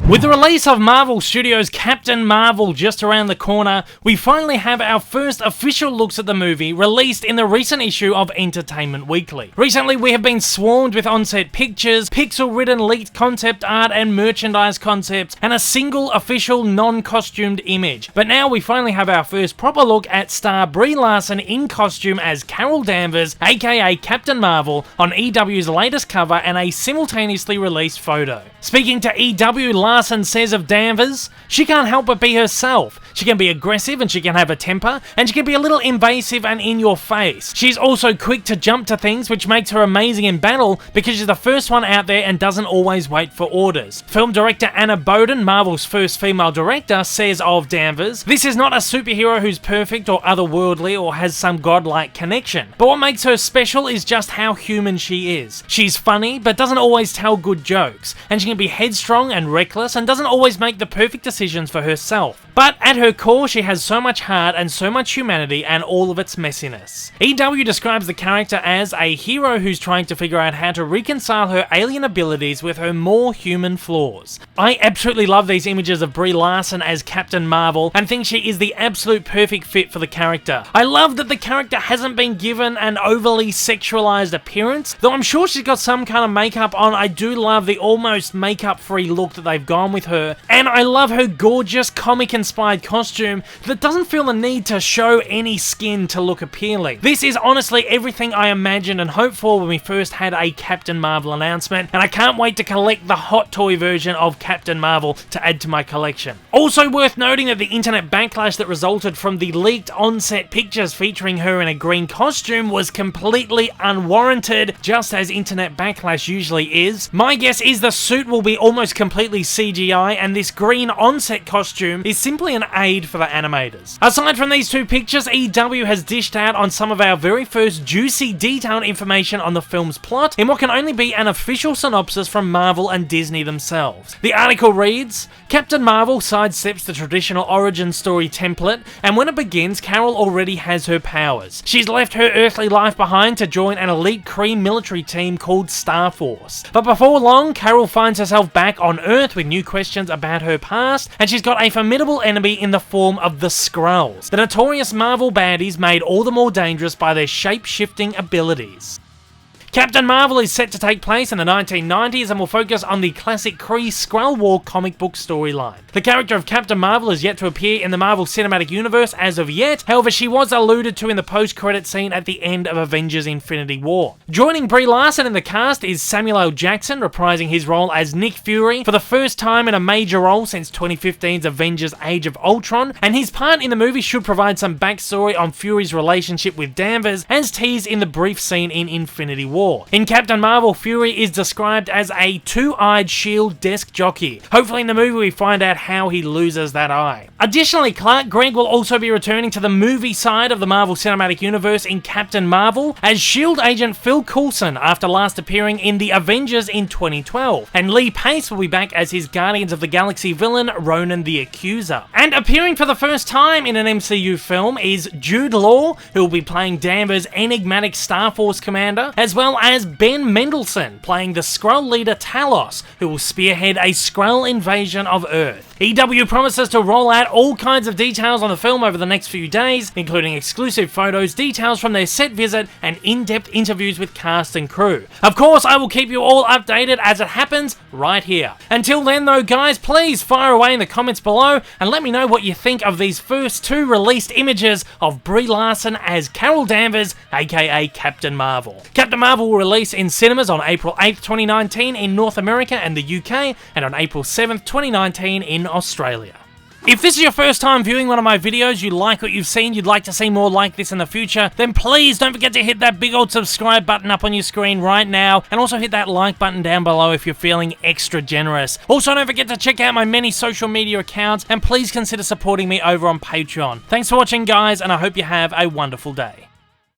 With the release of Marvel Studios' Captain Marvel just around the corner, we finally have our first official looks at the movie released in the recent issue of Entertainment Weekly. Recently, we have been swarmed with on-set pictures, pixel-ridden leaked concept art and merchandise concepts, and a single official non-costumed image. But now we finally have our first proper look at star Brie Larson in costume as Carol Danvers, aka Captain Marvel, on EW's latest cover and a simultaneously released photo. Speaking to EW, Larson says of Danvers, "She can't help but be herself. She can be aggressive and she can have a temper, and she can be a little invasive and in your face. She's also quick to jump to things, which makes her amazing in battle because she's the first one out there and doesn't always wait for orders." Film director Anna Boden, Marvel's first female director, says of Danvers, "This is not a superhero who's perfect or otherworldly or has some godlike connection, but what makes her special is just how human she is. She's funny, but doesn't always tell good jokes, and she can be headstrong and reckless and doesn't always make the perfect decisions for herself. But at her core, she has so much heart and so much humanity and all of its messiness." EW describes the character as a hero who's trying to figure out how to reconcile her alien abilities with her more human flaws. I absolutely love these images of Brie Larson as Captain Marvel and think she is the absolute perfect fit for the character. I love that the character hasn't been given an overly sexualized appearance, though I'm sure she's got some kind of makeup on. I do love the almost makeup-free look that they've gone with her, and I love her gorgeous comic-inspired costume that doesn't feel the need to show any skin to look appealing. This is honestly everything I imagined and hoped for when we first had a Captain Marvel announcement, and I can't wait to collect the hot toy version of Captain Marvel to add to my collection. Also worth noting that the internet backlash that resulted from the leaked on-set pictures featuring her in a green costume was completely unwarranted, just as internet backlash usually is. My guess is the suit will be almost completely CGI, and this green on-set costume is simply an aid for the animators. Aside from these two pictures, EW has dished out on some of our very first juicy detailed information on the film's plot in what can only be an official synopsis from Marvel and Disney themselves. The article reads, "Captain Marvel sidesteps the traditional origin story template, and when it begins, Carol already has her powers. She's left her earthly life behind to join an elite Kree military team called Star Force. But before long, Carol finds herself back on Earth with new questions about her past, and she's got a formidable enemy in the form of the Skrulls, the notorious Marvel baddies made all the more dangerous by their shape-shifting abilities." Captain Marvel is set to take place in the 1990s and will focus on the classic Kree Skrull War comic book storyline. The character of Captain Marvel is yet to appear in the Marvel Cinematic Universe as of yet, however she was alluded to in the post-credit scene at the end of Avengers Infinity War. Joining Brie Larson in the cast is Samuel L. Jackson, reprising his role as Nick Fury for the first time in a major role since 2015's Avengers Age of Ultron, and his part in the movie should provide some backstory on Fury's relationship with Danvers, as teased in the brief scene in Infinity War. In Captain Marvel, Fury is described as a two-eyed S.H.I.E.L.D. desk jockey. Hopefully in the movie we find out how he loses that eye. Additionally, Clark Gregg will also be returning to the movie side of the Marvel Cinematic Universe in Captain Marvel as S.H.I.E.L.D. agent Phil Coulson after last appearing in The Avengers in 2012, and Lee Pace will be back as his Guardians of the Galaxy villain Ronan the Accuser. And appearing for the first time in an MCU film is Jude Law, who will be playing Danvers' enigmatic Star Force commander, as well as Ben Mendelsohn, playing the Skrull leader Talos, who will spearhead a Skrull invasion of Earth. EW promises to roll out all kinds of details on the film over the next few days, including exclusive photos, details from their set visit, and in-depth interviews with cast and crew. Of course, I will keep you all updated as it happens right here. Until then though, guys, please fire away in the comments below and let me know what you think of these first two released images of Brie Larson as Carol Danvers, aka Captain Marvel. Captain Marvel will release in cinemas on April 8th, 2019 in North America and the UK, and on April 7th, 2019 in Australia. If this is your first time viewing one of my videos, you like what you've seen, you'd like to see more like this in the future, then please don't forget to hit that big old subscribe button up on your screen right now, and also hit that like button down below if you're feeling extra generous. Also, don't forget to check out my many social media accounts, and please consider supporting me over on Patreon. Thanks for watching, guys, and I hope you have a wonderful day.